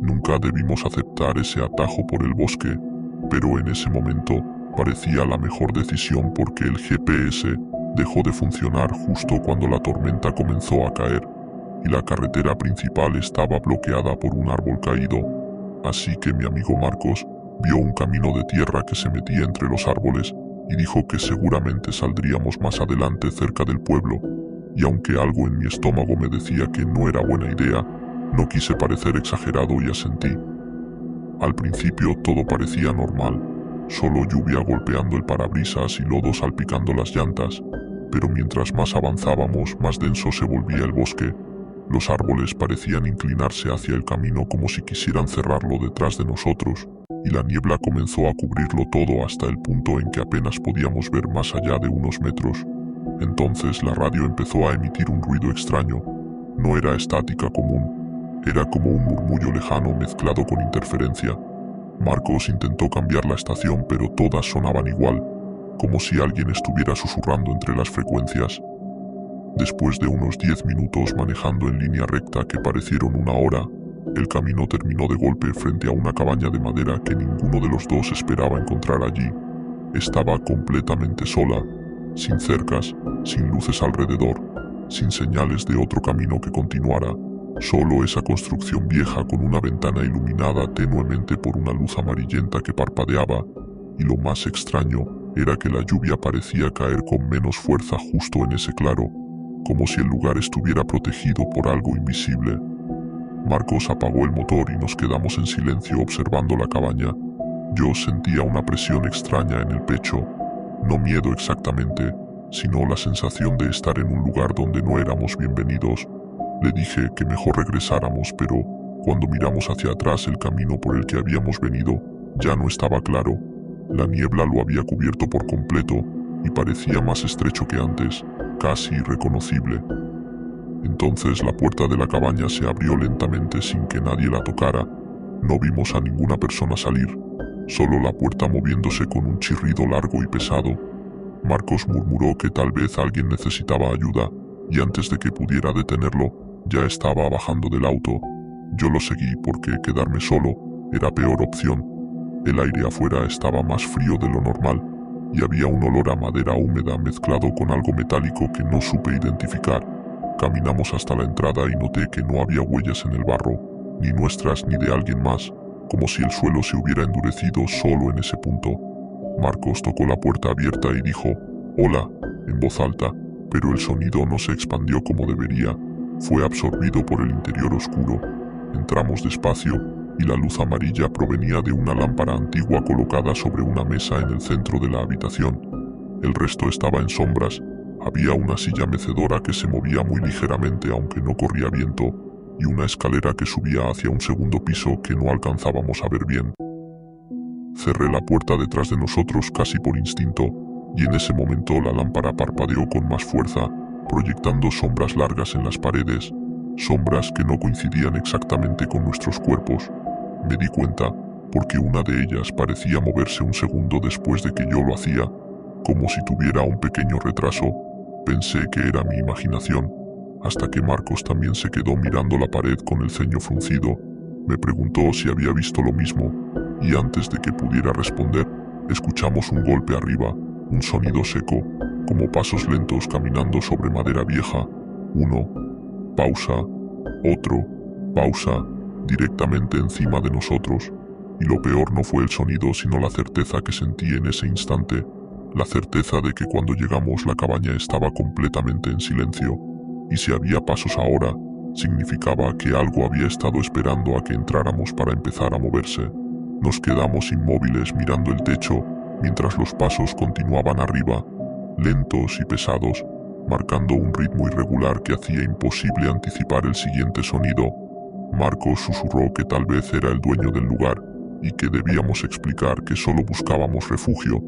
Nunca debimos aceptar ese atajo por el bosque, pero en ese momento parecía la mejor decisión porque el GPS dejó de funcionar justo cuando la tormenta comenzó a caer y la carretera principal estaba bloqueada por un árbol caído. Así que mi amigo Marcos vio un camino de tierra que se metía entre los árboles y dijo que seguramente saldríamos más adelante cerca del pueblo, y aunque algo en mi estómago me decía que no era buena idea, no quise parecer exagerado y asentí. Al principio todo parecía normal, solo lluvia golpeando el parabrisas y lodo salpicando las llantas, pero mientras más avanzábamos, más denso se volvía el bosque. Los árboles parecían inclinarse hacia el camino como si quisieran cerrarlo detrás de nosotros, y la niebla comenzó a cubrirlo todo hasta el punto en que apenas podíamos ver más allá de unos metros. Entonces la radio empezó a emitir un ruido extraño. No era estática común, era como un murmullo lejano mezclado con interferencia. Marcos intentó cambiar la estación, pero todas sonaban igual, como si alguien estuviera susurrando entre las frecuencias. Después de unos 10 minutos manejando en línea recta que parecieron una hora, el camino terminó de golpe frente a una cabaña de madera que ninguno de los dos esperaba encontrar allí. Estaba completamente sola, sin cercas, sin luces alrededor, sin señales de otro camino que continuara, solo esa construcción vieja con una ventana iluminada tenuemente por una luz amarillenta que parpadeaba, y lo más extraño era que la lluvia parecía caer con menos fuerza justo en ese claro, como si el lugar estuviera protegido por algo invisible. Marcos apagó el motor y nos quedamos en silencio observando la cabaña. Yo sentía una presión extraña en el pecho, no miedo exactamente, sino la sensación de estar en un lugar donde no éramos bienvenidos. Le dije que mejor regresáramos, pero cuando miramos hacia atrás el camino por el que habíamos venido ya no estaba claro. La niebla lo había cubierto por completo y parecía más estrecho que antes, casi irreconocible. Entonces la puerta de la cabaña se abrió lentamente sin que nadie la tocara. No vimos a ninguna persona salir, solo la puerta moviéndose con un chirrido largo y pesado. Marcos murmuró que tal vez alguien necesitaba ayuda, y antes de que pudiera detenerlo, ya estaba bajando del auto. Yo lo seguí porque quedarme solo era peor opción. El aire afuera estaba más frío de lo normal, y había un olor a madera húmeda mezclado con algo metálico que no supe identificar. Caminamos hasta la entrada y noté que no había huellas en el barro, ni nuestras ni de alguien más, como si el suelo se hubiera endurecido solo en ese punto. Marcos tocó la puerta abierta y dijo «Hola», en voz alta, pero el sonido no se expandió como debería, fue absorbido por el interior oscuro. Entramos despacio, y la luz amarilla provenía de una lámpara antigua colocada sobre una mesa en el centro de la habitación. El resto estaba en sombras. Había una silla mecedora que se movía muy ligeramente aunque no corría viento, y una escalera que subía hacia un segundo piso que no alcanzábamos a ver bien. Cerré la puerta detrás de nosotros casi por instinto, y en ese momento la lámpara parpadeó con más fuerza, proyectando sombras largas en las paredes, sombras que no coincidían exactamente con nuestros cuerpos. Me di cuenta, porque una de ellas parecía moverse un segundo después de que yo lo hacía, como si tuviera un pequeño retraso. Pensé que era mi imaginación, hasta que Marcos también se quedó mirando la pared con el ceño fruncido. Me preguntó si había visto lo mismo, y antes de que pudiera responder, escuchamos un golpe arriba, un sonido seco, como pasos lentos caminando sobre madera vieja. Uno, pausa, otro, pausa, directamente encima de nosotros. Y lo peor no fue el sonido, sino la certeza que sentí en ese instante, la certeza de que cuando llegamos la cabaña estaba completamente en silencio, y si había pasos ahora, significaba que algo había estado esperando a que entráramos para empezar a moverse. Nos quedamos inmóviles mirando el techo, mientras los pasos continuaban arriba, lentos y pesados, marcando un ritmo irregular que hacía imposible anticipar el siguiente sonido. Marcos susurró que tal vez era el dueño del lugar, y que debíamos explicar que solo buscábamos refugio,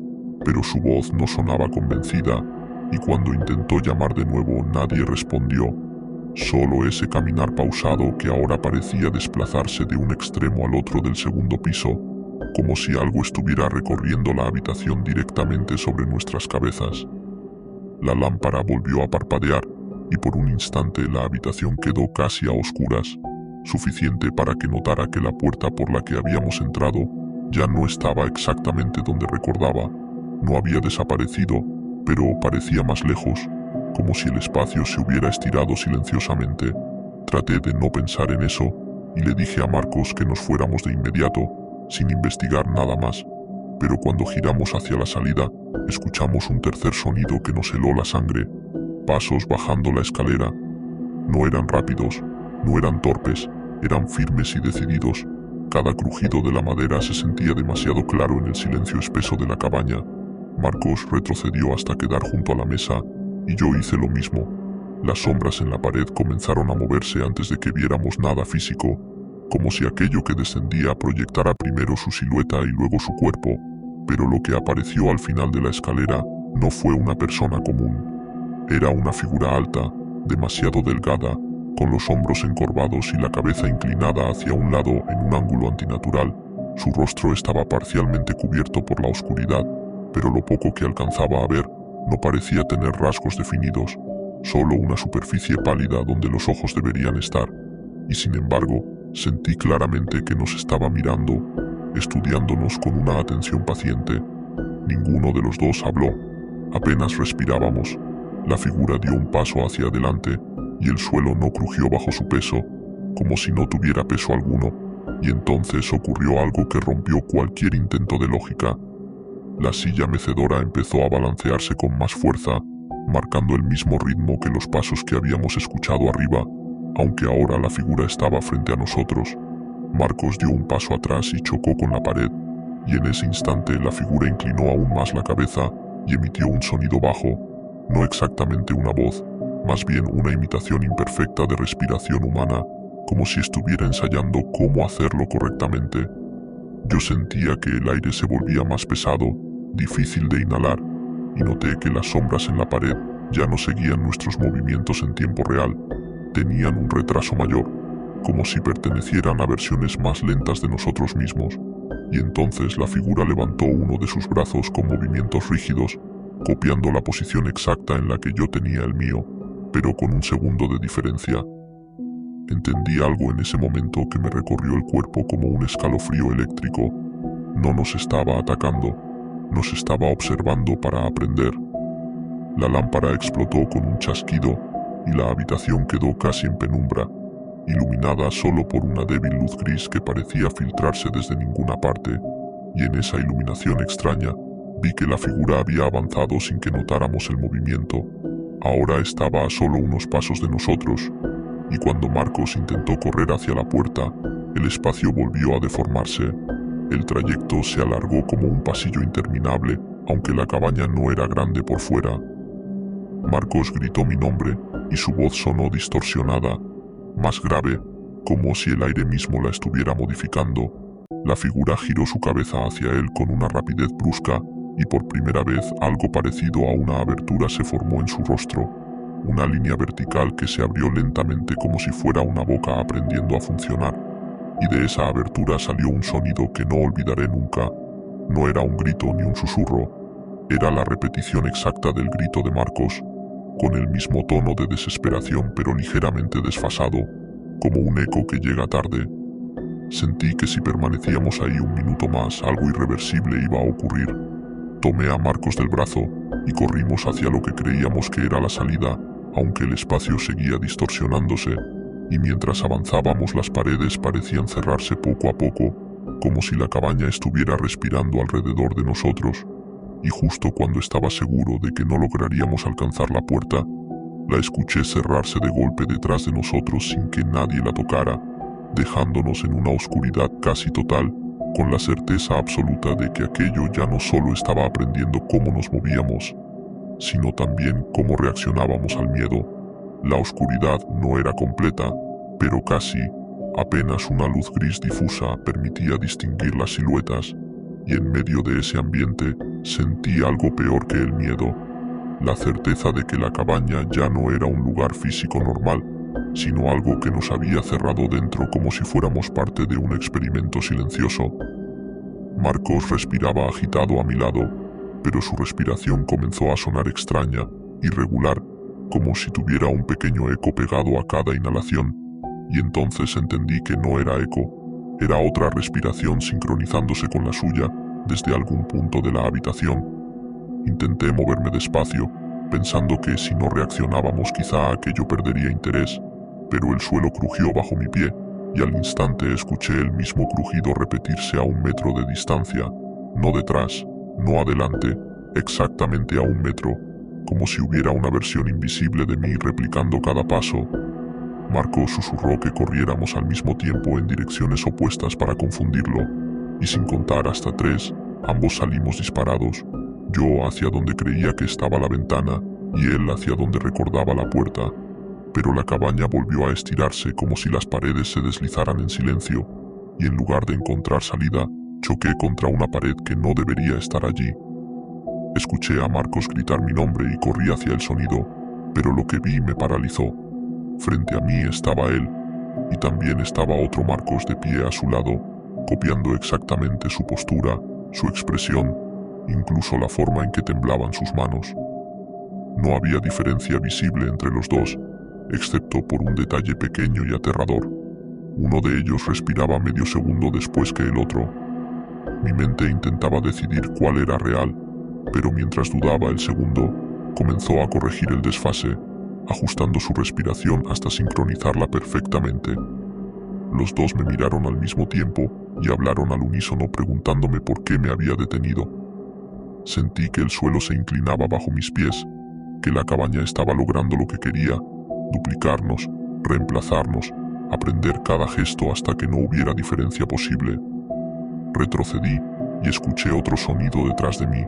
pero su voz no sonaba convencida, y cuando intentó llamar de nuevo nadie respondió. Solo ese caminar pausado que ahora parecía desplazarse de un extremo al otro del segundo piso, como si algo estuviera recorriendo la habitación directamente sobre nuestras cabezas. La lámpara volvió a parpadear, y por un instante la habitación quedó casi a oscuras. suficiente para que notara que la puerta por la que habíamos entrado ya no estaba exactamente donde recordaba. No había desaparecido, pero parecía más lejos, como si el espacio se hubiera estirado silenciosamente. Traté de no pensar en eso y le dije a Marcos que nos fuéramos de inmediato, sin investigar nada más. Pero cuando giramos hacia la salida, escuchamos un tercer sonido que nos heló la sangre. Pasos bajando la escalera. No eran rápidos, no eran torpes, eran firmes y decididos. Cada crujido de la madera se sentía demasiado claro en el silencio espeso de la cabaña. Marcos retrocedió hasta quedar junto a la mesa, y yo hice lo mismo. Las sombras en la pared comenzaron a moverse antes de que viéramos nada físico, como si aquello que descendía proyectara primero su silueta y luego su cuerpo, pero lo que apareció al final de la escalera no fue una persona común. Era una figura alta, demasiado delgada, con los hombros encorvados y la cabeza inclinada hacia un lado en un ángulo antinatural. Su rostro estaba parcialmente cubierto por la oscuridad, pero lo poco que alcanzaba a ver no parecía tener rasgos definidos, solo una superficie pálida donde los ojos deberían estar, y sin embargo, sentí claramente que nos estaba mirando, estudiándonos con una atención paciente. Ninguno de los dos habló. Apenas respirábamos. La figura dio un paso hacia adelante y el suelo no crujió bajo su peso, como si no tuviera peso alguno, y entonces ocurrió algo que rompió cualquier intento de lógica. La silla mecedora empezó a balancearse con más fuerza, marcando el mismo ritmo que los pasos que habíamos escuchado arriba, aunque ahora la figura estaba frente a nosotros. Marcos dio un paso atrás y chocó con la pared, y en ese instante la figura inclinó aún más la cabeza y emitió un sonido bajo, no exactamente una voz, más bien una imitación imperfecta de respiración humana, como si estuviera ensayando cómo hacerlo correctamente. Yo sentía que el aire se volvía más pesado, difícil de inhalar, y noté que las sombras en la pared ya no seguían nuestros movimientos en tiempo real, tenían un retraso mayor, como si pertenecieran a versiones más lentas de nosotros mismos, y entonces la figura levantó uno de sus brazos con movimientos rígidos, copiando la posición exacta en la que yo tenía el mío, pero con un segundo de diferencia. Entendí algo en ese momento que me recorrió el cuerpo como un escalofrío eléctrico. No nos estaba atacando, nos estaba observando para aprender. La lámpara explotó con un chasquido y la habitación quedó casi en penumbra, iluminada solo por una débil luz gris que parecía filtrarse desde ninguna parte, y en esa iluminación extraña vi que la figura había avanzado sin que notáramos el movimiento. Ahora estaba a solo unos pasos de nosotros, y cuando Marcos intentó correr hacia la puerta, el espacio volvió a deformarse. El trayecto se alargó como un pasillo interminable, aunque la cabaña no era grande por fuera. Marcos gritó mi nombre, y su voz sonó distorsionada, más grave, como si el aire mismo la estuviera modificando. La figura giró su cabeza hacia él con una rapidez brusca, y por primera vez algo parecido a una abertura se formó en su rostro, una línea vertical que se abrió lentamente como si fuera una boca aprendiendo a funcionar, y de esa abertura salió un sonido que no olvidaré nunca. No era un grito ni un susurro, era la repetición exacta del grito de Marcos, con el mismo tono de desesperación pero ligeramente desfasado, como un eco que llega tarde. Sentí que si permanecíamos ahí un minuto más, algo irreversible iba a ocurrir. Tomé a Marcos del brazo y corrimos hacia lo que creíamos que era la salida, aunque el espacio seguía distorsionándose, y mientras avanzábamos las paredes parecían cerrarse poco a poco, como si la cabaña estuviera respirando alrededor de nosotros, y justo cuando estaba seguro de que no lograríamos alcanzar la puerta, la escuché cerrarse de golpe detrás de nosotros sin que nadie la tocara, dejándonos en una oscuridad casi total, con la certeza absoluta de que aquello ya no solo estaba aprendiendo cómo nos movíamos, sino también cómo reaccionábamos al miedo. La oscuridad no era completa, pero casi, apenas una luz gris difusa permitía distinguir las siluetas, y en medio de ese ambiente sentí algo peor que el miedo, la certeza de que la cabaña ya no era un lugar físico normal, sino algo que nos había cerrado dentro como si fuéramos parte de un experimento silencioso. Marcos respiraba agitado a mi lado, pero su respiración comenzó a sonar extraña, irregular, como si tuviera un pequeño eco pegado a cada inhalación. y entonces entendí que no era eco, era otra respiración sincronizándose con la suya desde algún punto de la habitación. Intenté moverme despacio, pensando que si no reaccionábamos quizá aquello perdería interés, pero el suelo crujió bajo mi pie, y al instante escuché el mismo crujido repetirse a 1 metro de distancia, no detrás, no adelante, exactamente a 1 metro, como si hubiera una versión invisible de mí replicando cada paso. Marcos susurró que corriéramos al mismo tiempo en direcciones opuestas para confundirlo, y sin contar hasta 3, ambos salimos disparados, yo hacia donde creía que estaba la ventana, y él hacia donde recordaba la puerta. Pero la cabaña volvió a estirarse como si las paredes se deslizaran en silencio, y en lugar de encontrar salida, choqué contra una pared que no debería estar allí. Escuché a Marcos gritar mi nombre y corrí hacia el sonido, pero lo que vi me paralizó. Frente a mí estaba él, y también estaba otro Marcos de pie a su lado, copiando exactamente su postura, su expresión, incluso la forma en que temblaban sus manos. No había diferencia visible entre los dos, excepto por un detalle pequeño y aterrador. Uno de ellos respiraba medio segundo después que el otro. Mi mente intentaba decidir cuál era real, pero mientras dudaba el segundo, comenzó a corregir el desfase, ajustando su respiración hasta sincronizarla perfectamente. Los dos me miraron al mismo tiempo y hablaron al unísono preguntándome por qué me había detenido. Sentí que el suelo se inclinaba bajo mis pies, que la cabaña estaba logrando lo que quería, duplicarnos, reemplazarnos, aprender cada gesto hasta que no hubiera diferencia posible. Retrocedí y escuché otro sonido detrás de mí.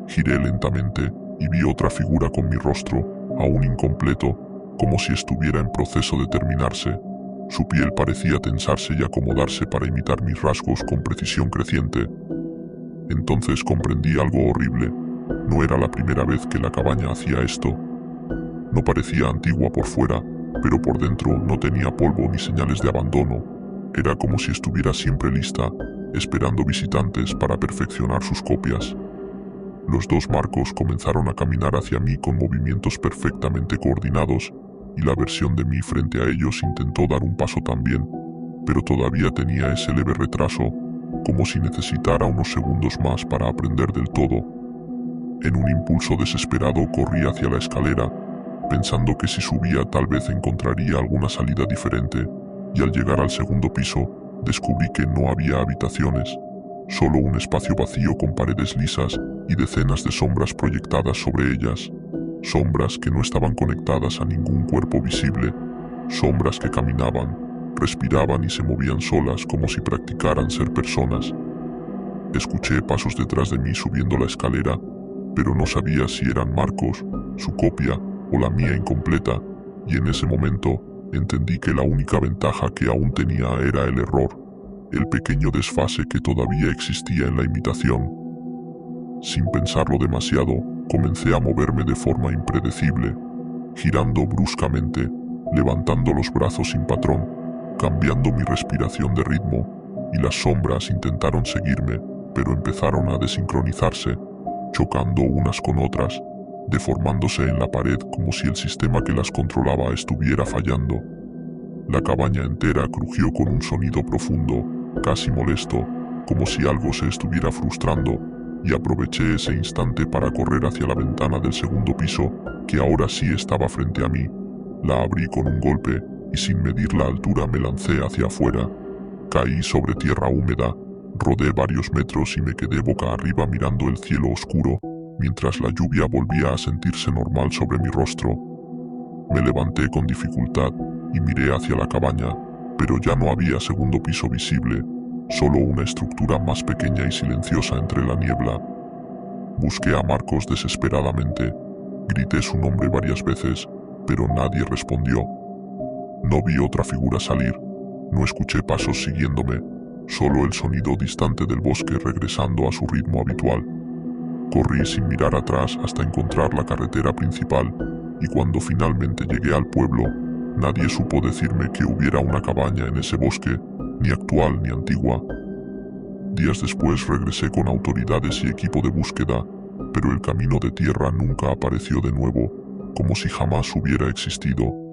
Giré lentamente y vi otra figura con mi rostro, aún incompleto, como si estuviera en proceso de terminarse. Su piel parecía tensarse y acomodarse para imitar mis rasgos con precisión creciente. Entonces comprendí algo horrible. No era la primera vez que la cabaña hacía esto. No parecía antigua por fuera, pero por dentro no tenía polvo ni señales de abandono. Era como si estuviera siempre lista, esperando visitantes para perfeccionar sus copias. Los dos Marcos comenzaron a caminar hacia mí con movimientos perfectamente coordinados, y la versión de mí frente a ellos intentó dar un paso también, pero todavía tenía ese leve retraso, como si necesitara unos segundos más para aprender del todo. En un impulso desesperado corrí hacia la escalera, pensando que si subía tal vez encontraría alguna salida diferente, y al llegar al segundo piso, descubrí que no había habitaciones, solo un espacio vacío con paredes lisas y decenas de sombras proyectadas sobre ellas, sombras que no estaban conectadas a ningún cuerpo visible, sombras que caminaban, respiraban y se movían solas como si practicaran ser personas. Escuché pasos detrás de mí subiendo la escalera, pero no sabía si eran Marcos, su copia o la mía incompleta, y en ese momento entendí que la única ventaja que aún tenía era el error, el pequeño desfase que todavía existía en la imitación. Sin pensarlo demasiado, comencé a moverme de forma impredecible, girando bruscamente, levantando los brazos sin patrón, cambiando mi respiración de ritmo, y las sombras intentaron seguirme, pero empezaron a desincronizarse, chocando unas con otras, deformándose en la pared como si el sistema que las controlaba estuviera fallando. La cabaña entera crujió con un sonido profundo, casi molesto, como si algo se estuviera frustrando, y aproveché ese instante para correr hacia la ventana del segundo piso, que ahora sí estaba frente a mí. La abrí con un golpe, y sin medir la altura me lancé hacia afuera. Caí sobre tierra húmeda, rodé varios metros y me quedé boca arriba mirando el cielo oscuro, mientras la lluvia volvía a sentirse normal sobre mi rostro. Me levanté con dificultad y miré hacia la cabaña, pero ya no había segundo piso visible, solo una estructura más pequeña y silenciosa entre la niebla. Busqué a Marcos desesperadamente, grité su nombre varias veces, pero nadie respondió. No vi otra figura salir, no escuché pasos siguiéndome, solo el sonido distante del bosque regresando a su ritmo habitual. Corrí sin mirar atrás hasta encontrar la carretera principal, y cuando finalmente llegué al pueblo, nadie supo decirme que hubiera una cabaña en ese bosque, ni actual ni antigua. Días después regresé con autoridades y equipo de búsqueda, pero el camino de tierra nunca apareció de nuevo, como si jamás hubiera existido.